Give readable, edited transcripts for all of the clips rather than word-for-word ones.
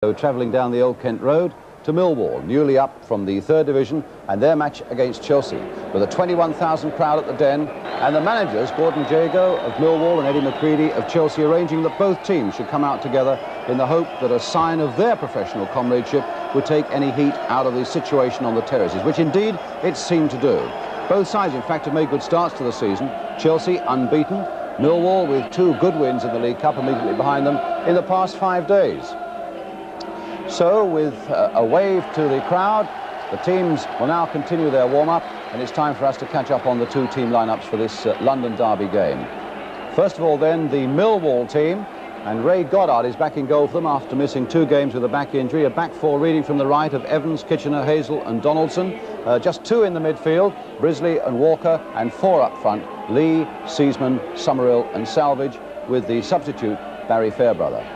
Travelling down the Old Kent Road to Millwall, newly up from the 3rd Division, and their match against Chelsea, with a 21,000 crowd at the Den, and the managers, Gordon Jago of Millwall and Eddie McCready of Chelsea, arranging that both teams should come out together in the hope that a sign of their professional comradeship would take any heat out of the situation on the terraces, which indeed it seemed to do. Both sides, in fact, have made good starts to the season. Chelsea unbeaten, Millwall with 2 good wins in the League Cup immediately behind them in the past 5 days. So, with a wave to the crowd, the teams will now continue their warm-up, and it's time for us to catch up on the 2 team lineups for this London derby game. First of all, then, the Millwall team, and Ray Goddard is back in goal for them after missing 2 games with a back injury. A back 4 reading from the right of Evans, Kitchener, Hazel and Donaldson. Just 2 in the midfield, Brisley and Walker, and 4 up front, Lee, Seasman, Summerhill and Salvage, with the substitute Barry Fairbrother.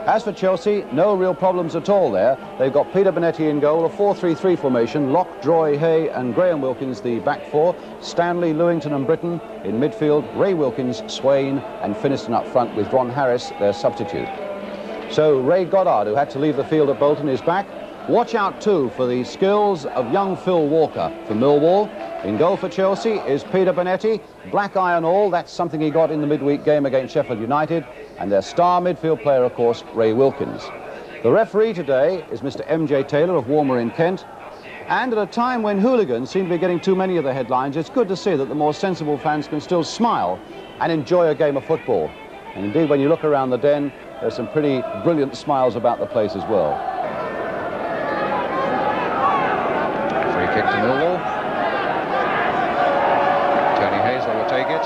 As for Chelsea, no real problems at all there. They've got Peter Bonetti in goal, a 4-3-3 formation, Locke, Droy, Hay and Graham Wilkins the back 4, Stanley, Lewington and Britton in midfield, Ray Wilkins, Swain and Finiston up front with Ron Harris, their substitute. So Ray Goddard, who had to leave the field at Bolton, is back. Watch out too for the skills of young Phil Walker for Millwall. In goal for Chelsea is Peter Bonetti, black eye and all. That's something he got in the midweek game against Sheffield United. And their star midfield player, of course, Ray Wilkins. The referee today is Mr. M.J. Taylor of Walmer in Kent. And at a time when hooligans seem to be getting too many of the headlines, it's good to see that the more sensible fans can still smile and enjoy a game of football. And indeed, when you look around the Den, there's some pretty brilliant smiles about the place as well. Free kick to Millwall. Tony Hazel will take it.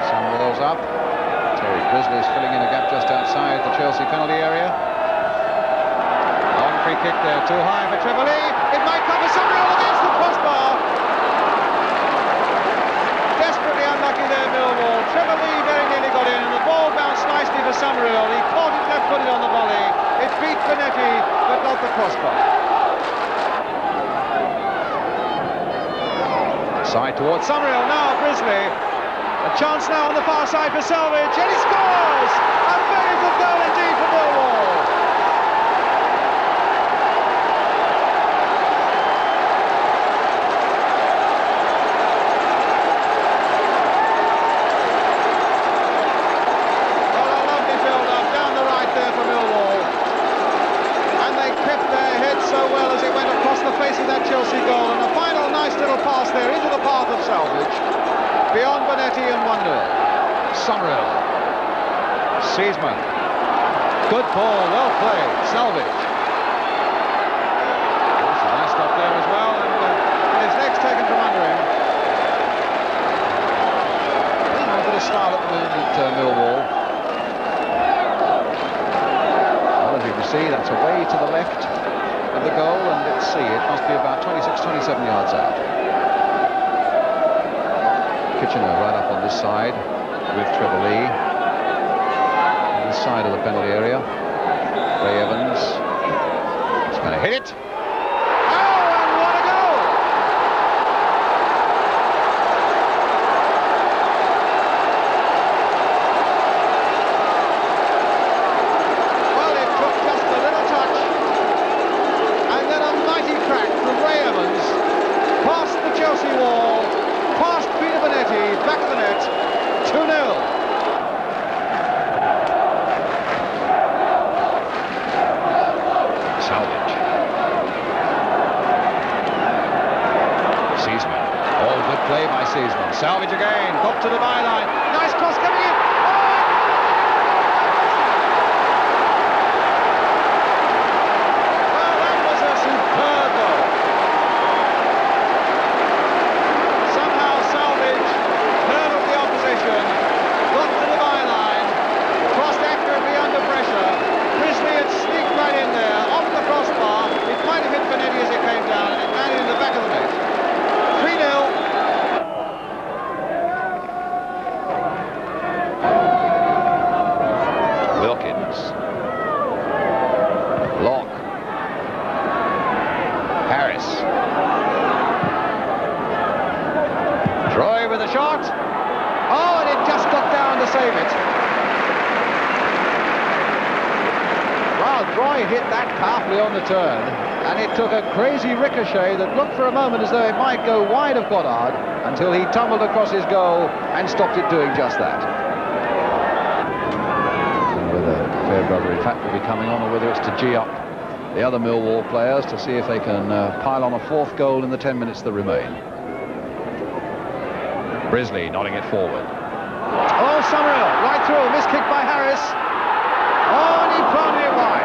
Summerhill's up. Terry Grizzly is filling in a gap just outside the Chelsea penalty area. Long free kick there, too high for Trevor Lee. It might come for Summerhill against the crossbar. Desperately unlucky there, Millwall. Trevor Lee very nearly got in, and the ball bounced nicely for Summerhill. He caught it left-footed on the volley. It beat Bonetti, but not the crossbar. Side towards Summerhill now, Grizzly. A chance now on the far side for Salvage, and he scores! A very good goal indeed for Millwall. Well, a lovely build-up down the right there for Millwall. And they kept their head so well as it went across the face of that Chelsea goal, and a final nice little pass there into the path of Salvage. Beyond Bonetti and 1-0. Summerhill. Seasman. Good ball, well played. Salvage. There's a nice stop there as well, and his legs taken from under him. A bit of style at the moment at Millwall. Well, as you can see, that's away to the left of the goal, and let's see, it must be about 26-27 yards out. Kitchener right up on this side with Trevor Lee. On this side of the penalty area. Ray Evans. He's going to hit it. Oh, and what a goal! Well, it took just a little touch. And then a mighty crack from Ray Evans. Past the Chelsea wall. Past Peter Bonetti, back of the net, 2-0. Salvage. Seasman. Oh, good play by Seasman. Salvage again, got to the byline. Nice cross coming in. Well, that was a superb goal. Got to the byline, crossed accurately under pressure. Grizzly had sneaked right in there, off the crossbar. It might have hit Bonetti as it came down, and it landed in the back of the net. 3-0. Wilkins. Locke. Harris. Troy with a shot. Oh, and it just got down to save it. Wow, Well, Troy hit that powerfully on the turn, and it took a crazy ricochet that looked for a moment as though it might go wide of Goddard until he tumbled across his goal and stopped it doing just that. Whether Fairbrother in fact will be coming on, or whether it's to gee up the other Millwall players to see if they can pile on a fourth goal in the 10 minutes that remain. Brisley nodding it forward. Oh, Summerhill, right through, missed kick by Harris. Oh, and he pounded it wide.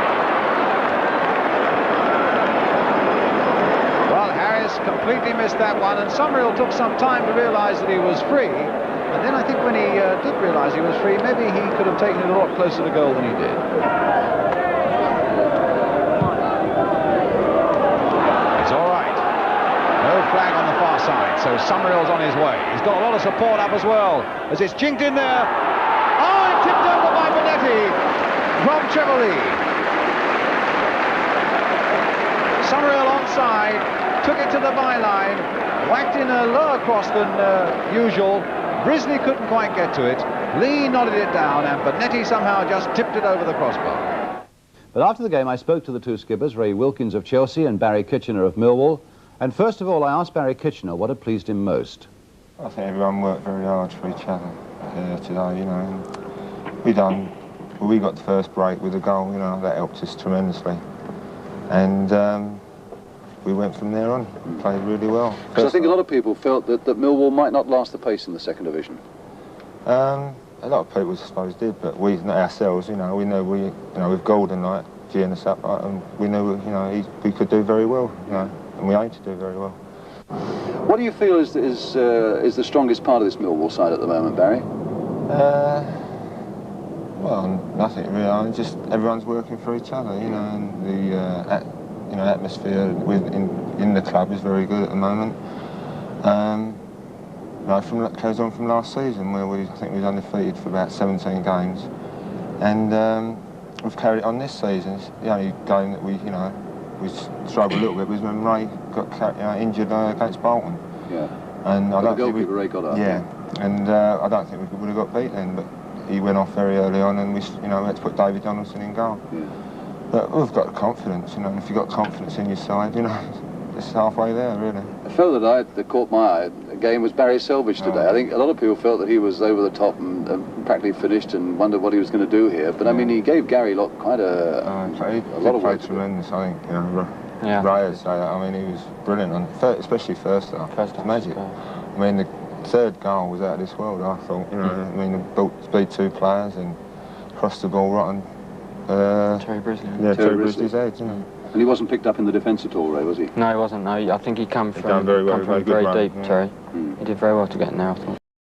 Well, Harris completely missed that one, and Summerhill took some time to realise that he was free. And then I think when he did realise he was free, maybe he could have taken it a lot closer to goal than he did. It's all right. No flag on the far side, so Summerhill's on his way. He's got a lot of support up as well, as it's jinked in there. Oh, and tipped over by Bonetti from Chevrolet. Summerhill onside, took it to the byline, whacked in a lower cross than usual. Brisley couldn't quite get to it. Lee nodded it down, and Bonetti somehow just tipped it over the crossbar. But after the game, I spoke to the two skippers, Ray Wilkins of Chelsea and Barry Kitchener of Millwall. And first of all, I asked Barry Kitchener what had pleased him most. I think everyone worked very hard for each other today, you know. And we got the first break with a goal, you know, that helped us tremendously. And we went from there on, played really well. Because I think a lot of people felt that Millwall might not last the pace in the second division. A lot of people, I suppose, did, but we, not ourselves, you know, we know with Golden like geeing us up, and we knew, you know, we could do very well, you know, and we aim to do very well. What do you feel is the strongest part of this Millwall side at the moment, Barry? Well, nothing really. Just everyone's working for each other, you know, and the atmosphere in the club is very good at the moment. You know, that goes on from last season, where I think we was undefeated for about 17 games, and we've carried it on this season. The only game that we struggled a little bit was when Ray got injured against Bolton. Yeah. And I don't think Ray got up. Yeah. And I don't think we would have got beat then, but he went off very early on, and we had to put David Donaldson in goal. Yeah. But we've got confidence, you know, and if you've got confidence in your side, you know, it's halfway there, really. A fellow that caught my eye again was Barry Selvage today. I think a lot of people felt that he was over the top and practically finished and wondered what he was going to do here. But I mean, he gave Gary Locke quite a lot of work. Tremendous, I think. You know, Reyes, I mean, he was brilliant, especially first half. It was magic. I mean, the third goal was out of this world, I thought. You know, I mean, beat two players and crossed the ball right on Terry Brisley. Yeah, Terry Brisley's head, you know. And he wasn't picked up in the defence at all, Ray, was he? No, he wasn't. No, I think he came from very deep, Terry. He did very well to get in there, I thought.